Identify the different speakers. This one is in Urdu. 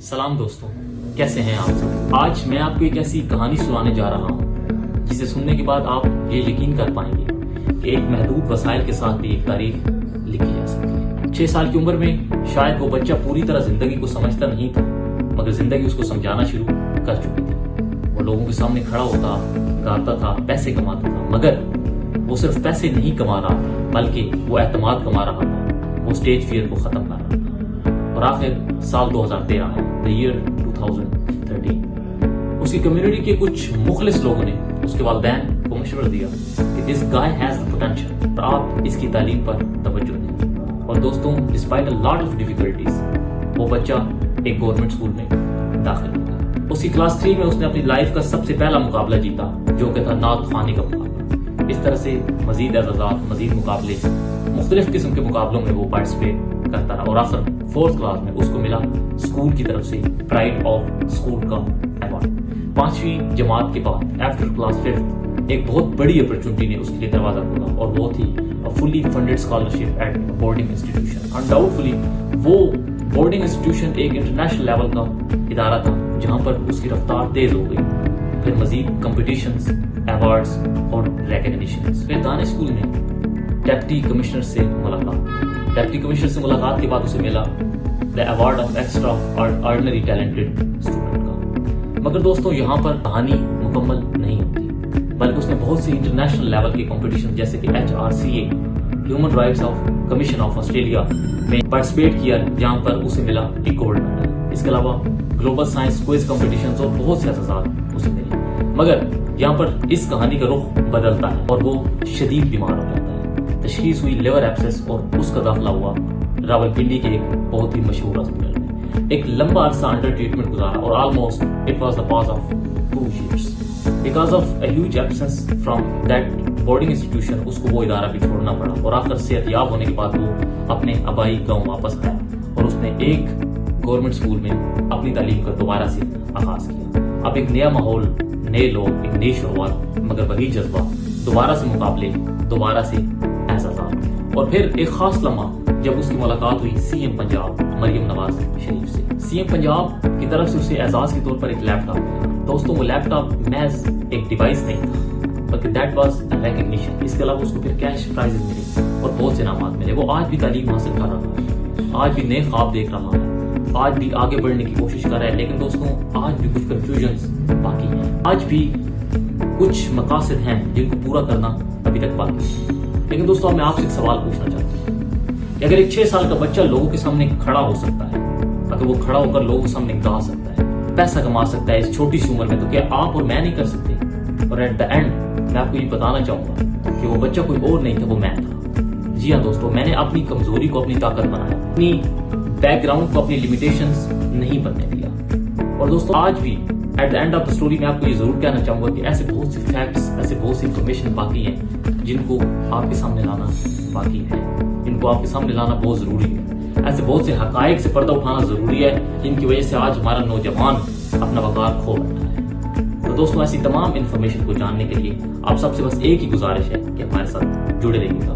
Speaker 1: سلام دوستوں، کیسے ہیں آپ سب؟ آج میں آپ کو ایک ایسی کہانی سنانے جا رہا ہوں جسے سننے کے بعد آپ یہ یقین کر پائیں گے کہ ایک محدود وسائل کے ساتھ بھی ایک تاریخ لکھی جا سکتی ہے۔ 6 سال کی عمر میں شاید وہ بچہ پوری طرح زندگی کو سمجھتا نہیں تھا، مگر زندگی اس کو سمجھانا شروع کر چکی تھی۔ وہ لوگوں کے سامنے کھڑا ہوتا، گاتا تھا، پیسے کماتا تھا، مگر وہ صرف پیسے نہیں کما رہا تھا بلکہ وہ اعتماد کما رہا تھا۔ وہ اسٹیج فیئر کو ختم کر رہا تھا۔ اور آخر سال 2013 ہے، the year 2013۔ اس کی کمیونٹی کے کچھ مخلص لوگوں نے اس کے والدین کو مشورہ دیا کہ this guy has the potential، اور آپ اس کی تعلیم پر توجہ دیں۔ اور دوستوں، despite a lot of difficulties، وہ بچہ ایک گورنمنٹ اسکول میں داخل ہو گیا۔ اس کی کلاس 3 میں اس نے اپنی لائف کا سب سے پہلا مقابلہ جیتا، جو کہ تھا نعت خوانی کا مقابلہ۔ اس طرح سے مزید اعزازات، مزید مقابلے، مختلف قسم کے مقابلوں میں وہ پارٹیسپیٹ کرتا رہا، اور آخر 4th کلاس میں اس کو ملا اسکول کی طرف سے پرائڈ آف اسکول کا ایوارڈ۔ 5ویں جماعت کے بعد آفٹر کلاس 5 ایک بہت بڑی اپرچونٹی نے اس کے لیے دروازہ کھولا، اور وہ تھی fully funded scholarship at boarding institution. Undoubtedly وہ بورڈنگ انسٹیٹیوشن ایک انٹرنیشنل لیول کا ادارہ تھا جہاں پر اس کی رفتار تیز ہو گئی۔ پھر مزید کمپٹیشنز، ایوارڈز اور ریکگنیشنز۔ پھر دانے اسکول میں ڈپٹی کمشنر سے ملاقات۔ ڈپٹی کمشنر سے ملاقات کے بعد اسے ملا the award of extraordinary talented student کا۔ مگر دوستوں، یہاں پر کہانی مکمل نہیں ہوتی، بلکہ اس نے بہت سی انٹرنیشنل لیول کے کمپٹیشن جیسے کہ HRCA، human rights of commission of Australia میں پارٹیسپیٹ کیا، جہاں پر اسے ملا ایک گولڈ میڈل۔ اس کے علاوہ گلوبل سائنس کوئز کمپٹیشنز اور بہت سے اعزازات اسے ملے۔ مگر یہاں پر اس کہانی کا رخ بدلتا ہے اور وہ شدید بیمار ہو جاتا ہے۔ تشخیص ہوئی لیور ایبسس، اور اس کا داخلہ ہوا راولپنڈی کے ایک بہت ہی مشہور ہاسپٹل میں۔ ایک لمبا عرصہ انڈر ٹریٹمنٹ گزارا، اور almost it was the pass of 2 years۔ Because of a huge absence from that boarding institution, اس کو وہ ادارہ بھی چھوڑنا پڑا، اور آخر صحت یاب ہونے کے بعد وہ اپنے آبائی گاؤں واپس آیا، اور اس نے ایک گورنمنٹ اسکول میں اپنی تعلیم کا دوبارہ سے آغاز کیا۔ اب ایک نیا ماحول، نئے لوگ، ایک نئی شروعات، مگر وہی جذبہ، دوبارہ سے مقابلے، دوبارہ سے اعزازات۔ اور پھر ایک خاص لمحہ جب اس کی ملاقات ہوئی CM پنجاب مریم نواز شریف سے۔ CM پنجاب کی طرف سے اسے اعزاز کے طور پر ایک لیپ ٹاپ ملا۔ دوستوں، وہ لیپ ٹاپ محض ایک ڈیوائس نہیں تھا، بلکہ دیٹ واز ریکگنیشن۔ اس کے علاوہ اس کو پھر کیش پرائزز ملے اور بہت سے انعامات ملے۔ وہ آج بھی تعلیم حاصل کر رہا ہے، آج بھی نئے خواب دیکھ رہا ہے، آج بھی آگے بڑھنے کی کوشش کر رہا ہے۔ لیکن دوستوں، آج بھی کچھ کنفیوژنز باقی ہیں، آج بھی کچھ مقاصد ہیں جن کو پورا کرنا ابھی تک باقی ہے۔ لیکن دوستوں، میں آپ سے ایک سوال پوچھنا چاہتا ہوں کہ اگر ایک 6 سال کا بچہ لوگوں کے سامنے کھڑا ہو سکتا ہے، اگر وہ کھڑا ہو کر لوگوں کے سامنے گا سکتا ہے، پیسہ کما سکتا ہے اس چھوٹی سی عمر میں، تو کیا آپ اور میں نہیں کر سکتے؟ اور ایٹ دا اینڈ میں آپ کو یہ بتانا چاہوں گا کہ وہ بچہ کوئی اور نہیں تھا، وہ میں تھا۔ جی ہاں دوستوں، میں نے اپنی کمزوری کو اپنی طاقت بنایا، اپنی بیک گراؤنڈ کو اپنی لمیٹیشنز نہیں بننے دیا۔ اور دوستوں، آج بھی at the end of the story میں آپ کو یہ ضرور کہنا چاہوں گا کہ ایسے بہت سے فیکٹس، ایسے بہت سی انفارمیشن باقی ہیں جن کو آپ کے سامنے لانا باقی ہے، جن کو آپ کے سامنے لانا بہت ضروری ہے۔ ایسے بہت سے حقائق سے پردہ اٹھانا ضروری ہے جن کی وجہ سے آج ہمارا نوجوان اپنا وقار کھو بیٹھا ہے۔ تو دوستوں، ایسی تمام انفارمیشن کو جاننے کے لیے آپ سب سے بس ایک ہی گزارش ہے کہ ہمارے ساتھ جڑے رہیے گا۔